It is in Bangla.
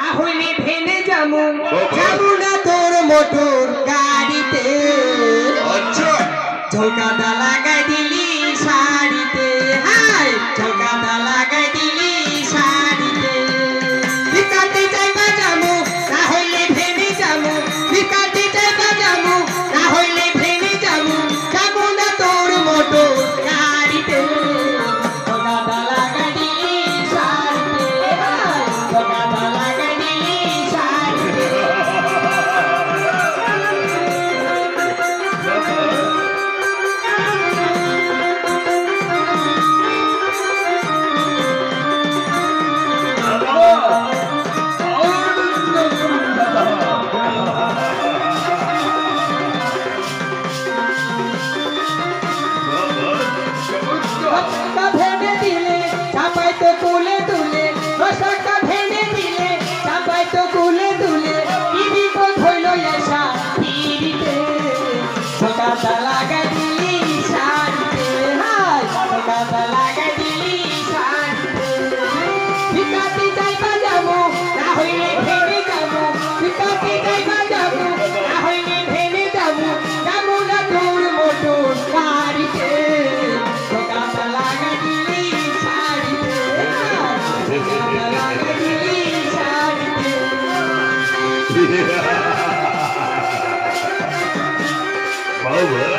আহলে ভেনে যামু যাবো না তোর মোটর গাড়িতে আচ্ছা ঝোঁকাটা লাগাই দিলি শাড়িতে হাই ঝোঁকাটা লাগাই দিলি শাড়িতে ভিকাতে যাইবা যামু না হইলে ভেনে যামু ভিকাতে যাইবা যামু না হইলে ভেনে যামু যাবো না তোর মোটর গাড়িতে ঝোঁকাটা লাগাই দিলি শাড়িতে হাই ঝোঁকাটা লাগাই দিলি শাড়িতে রসটা ভেঙে দিলে চাপাই তো কুলে তুলে রসটা ভেঙে দিলে চাপাই তো কুলে তুলে পিড়ি তো ধইল এসা পিড়িতে ঝোঁকাটা লাগাই দিলি শাড়িতে হাই ঝোঁকাটা লাগাই দিলি শাড়িতে ভিকাতে যাইবা যাবো না হইলে ভেঙে যাবো ভিকাতে যাইবা যাবো না হইলে ভেঙে যাবো যাবো না তোর মোটর গাড়িতে ঝোঁকাটা লাগাই দিলি শাড়িতে ঝোঁকাটা লাগাই দিলি শাড়িতে বাবা